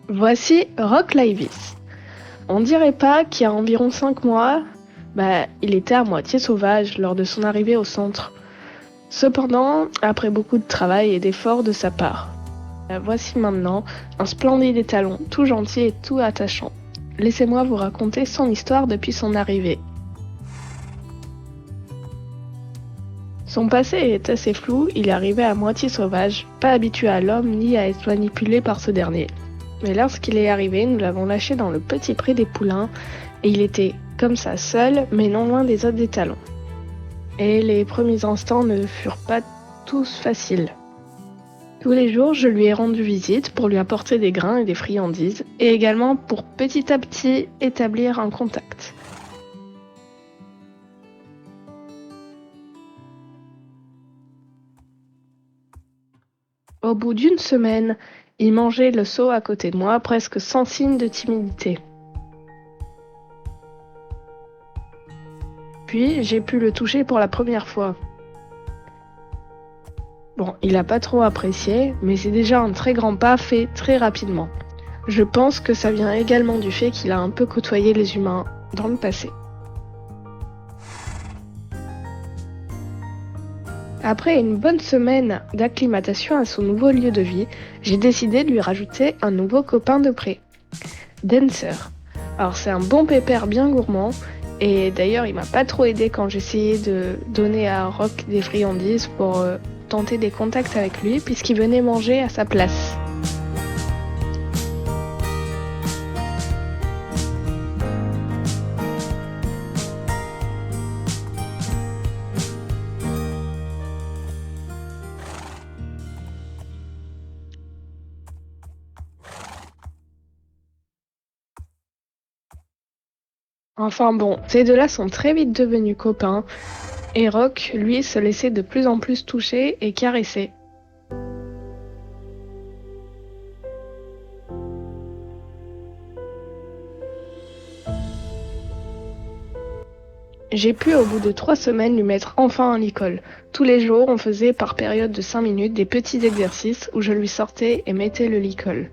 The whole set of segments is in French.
Voici Rock Laivis. On dirait pas qu'il y a environ 5 mois, il était à moitié sauvage lors de son arrivée au centre. Cependant, après beaucoup de travail et d'efforts de sa part, voici maintenant un splendide étalon, tout gentil et tout attachant. Laissez-moi vous raconter son histoire depuis son arrivée. Son passé est assez flou, il est arrivé à moitié sauvage, pas habitué à l'homme ni à être manipulé par ce dernier. Mais lorsqu'il est arrivé, nous l'avons lâché dans le petit pré des poulains, et il était comme ça seul, mais non loin des autres étalons. Et les premiers instants ne furent pas tous faciles. Tous les jours, je lui ai rendu visite pour lui apporter des grains et des friandises, et également pour petit à petit établir un contact. Au bout d'une semaine, il mangeait le seau à côté de moi, presque sans signe de timidité. Puis, j'ai pu le toucher pour la première fois. Bon, il n'a pas trop apprécié, mais c'est déjà un très grand pas fait très rapidement. Je pense que ça vient également du fait qu'il a un peu côtoyé les humains dans le passé. Après une bonne semaine d'acclimatation à son nouveau lieu de vie, j'ai décidé de lui rajouter un nouveau copain de près, Dancer. Alors c'est un bon pépère bien gourmand, et d'ailleurs il m'a pas trop aidé quand j'essayais de donner à Rock des friandises pour tenter des contacts avec lui, puisqu'il venait manger à sa place. Enfin bon, ces deux-là sont très vite devenus copains, et Rock, lui, se laissait de plus en plus toucher et caresser. J'ai pu, au bout de 3 semaines, lui mettre enfin un licol. Tous les jours, on faisait par période de 5 minutes des petits exercices où je lui sortais et mettais le licol.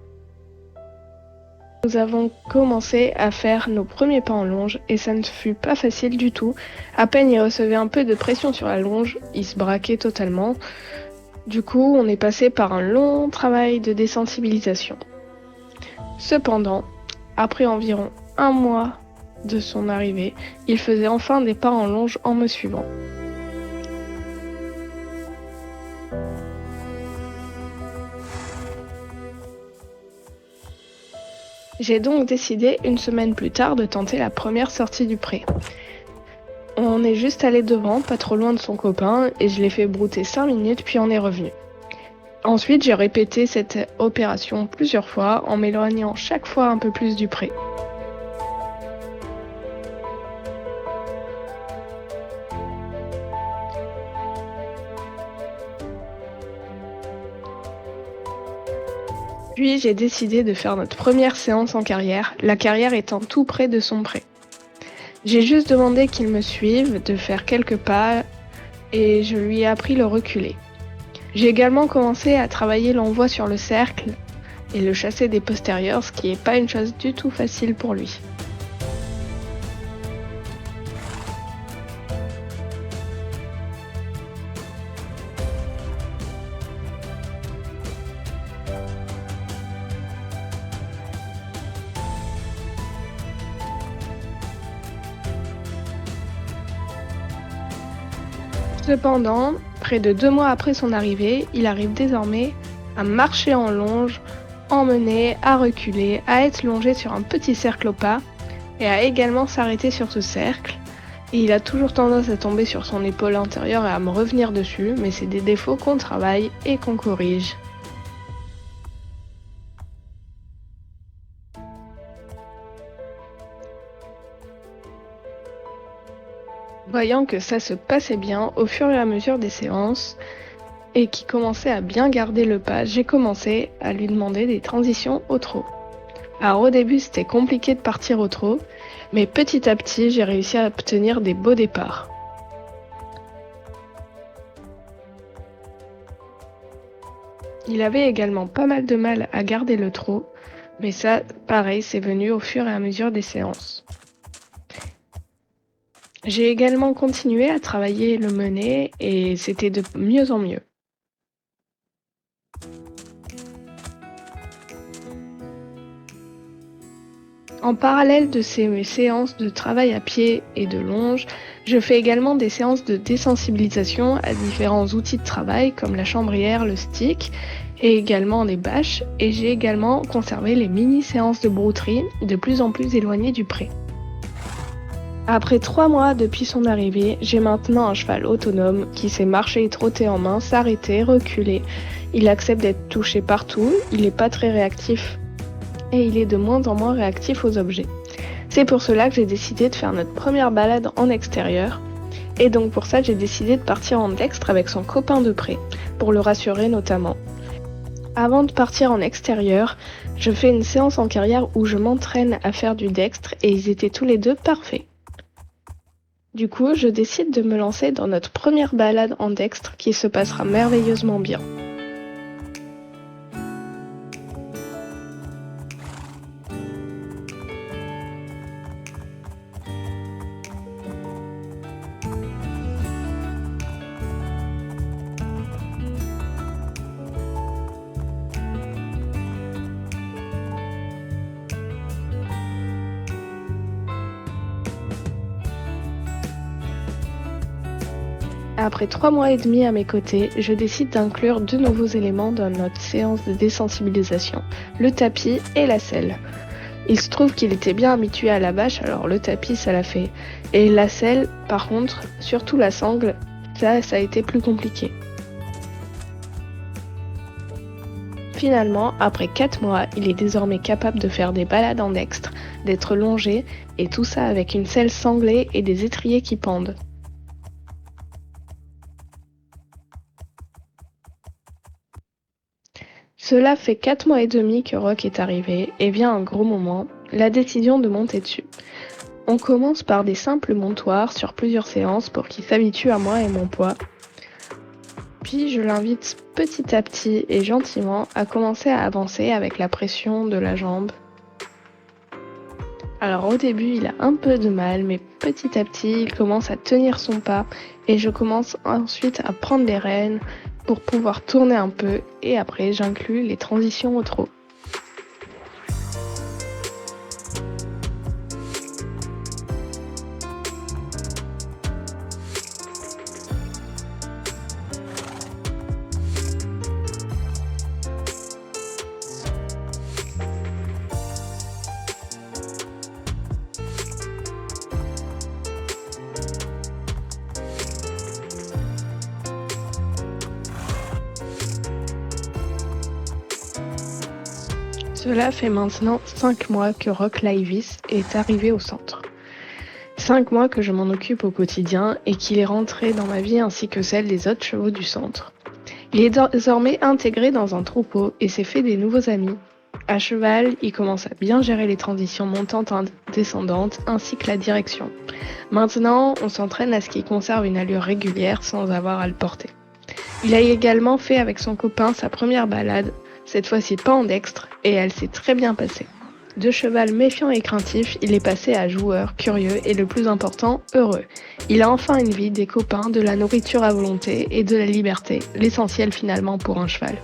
Nous avons commencé à faire nos premiers pas en longe et ça ne fut pas facile du tout. À peine il recevait un peu de pression sur la longe, il se braquait totalement. Du coup, on est passé par un long travail de désensibilisation. Cependant, après environ 1 mois de son arrivée, il faisait enfin des pas en longe en me suivant. J'ai donc décidé une semaine plus tard de tenter la première sortie du pré. On est juste allé devant, pas trop loin de son copain, et je l'ai fait brouter 5 minutes puis on est revenu. Ensuite, j'ai répété cette opération plusieurs fois en m'éloignant chaque fois un peu plus du pré. Puis j'ai décidé de faire notre première séance en carrière, la carrière étant tout près de son pré. J'ai juste demandé qu'il me suive, de faire quelques pas, et je lui ai appris le reculer. J'ai également commencé à travailler l'envoi sur le cercle et le chasser des postérieurs, ce qui n'est pas une chose du tout facile pour lui. Cependant, près de 2 mois après son arrivée, il arrive désormais à marcher en longe, emmener, à reculer, à être longé sur un petit cercle au pas, et à également s'arrêter sur ce cercle. Et il a toujours tendance à tomber sur son épaule antérieure et à me revenir dessus, mais c'est des défauts qu'on travaille et qu'on corrige. Voyant que ça se passait bien au fur et à mesure des séances, et qui commençait à bien garder le pas, j'ai commencé à lui demander des transitions au trot. Alors au début c'était compliqué de partir au trot, mais petit à petit j'ai réussi à obtenir des beaux départs. Il avait également pas mal de mal à garder le trot, Mais ça, pareil, c'est venu au fur et à mesure des séances. J'ai également continué à travailler le mollet et c'était de mieux en mieux. En parallèle de ces séances de travail à pied et de longe, je fais également des séances de désensibilisation à différents outils de travail comme la chambrière, le stick et également des bâches. Et j'ai également conservé les mini-séances de brouterie de plus en plus éloignées du pré. Après 3 mois depuis son arrivée, j'ai maintenant un cheval autonome qui sait marcher et trotter en main, s'arrêter, reculer. Il accepte d'être touché partout, il n'est pas très réactif et il est de moins en moins réactif aux objets. C'est pour cela que j'ai décidé de faire notre première balade en extérieur. Et donc pour ça, j'ai décidé de partir en dextre avec son copain de pré, pour le rassurer notamment. Avant de partir en extérieur, je fais une séance en carrière où je m'entraîne à faire du dextre et ils étaient tous les deux parfaits. Du coup, je décide de me lancer dans notre première balade en dextre qui se passera merveilleusement bien. Après 3 mois et demi à mes côtés, je décide d'inclure 2 nouveaux éléments dans notre séance de désensibilisation, le tapis et la selle. Il se trouve qu'il était bien habitué à la bâche, alors le tapis ça l'a fait. Et la selle, par contre, surtout la sangle, ça a été plus compliqué. Finalement, après 4 mois, il est désormais capable de faire des balades en dextre, d'être longé, et tout ça avec une selle sanglée et des étriers qui pendent. Cela fait 4 mois et demi que Rock est arrivé et vient un gros moment, la décision de monter dessus. On commence par des simples montoirs sur plusieurs séances pour qu'il s'habitue à moi et mon poids. Puis je l'invite petit à petit et gentiment à commencer à avancer avec la pression de la jambe. Alors au début il a un peu de mal, mais petit à petit il commence à tenir son pas et je commence ensuite à prendre les rênes pour pouvoir tourner un peu et après j'inclus les transitions au trot. Cela fait maintenant 5 mois que Rock Laivis est arrivé au centre. 5 mois que je m'en occupe au quotidien et qu'il est rentré dans ma vie ainsi que celle des autres chevaux du centre. Il est désormais intégré dans un troupeau et s'est fait des nouveaux amis. À cheval, il commence à bien gérer les transitions montantes et descendantes ainsi que la direction. Maintenant, on s'entraîne à ce qu'il conserve une allure régulière sans avoir à le porter. Il a également fait avec son copain sa première balade, cette fois-ci pas en dextre, et elle s'est très bien passée. De cheval méfiant et craintif, il est passé à joueur, curieux et le plus important, heureux. Il a enfin une vie, des copains, de la nourriture à volonté et de la liberté, l'essentiel finalement pour un cheval.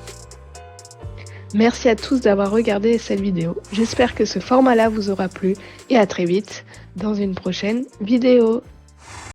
Merci à tous d'avoir regardé cette vidéo. J'espère que ce format-là vous aura plu et à très vite dans une prochaine vidéo.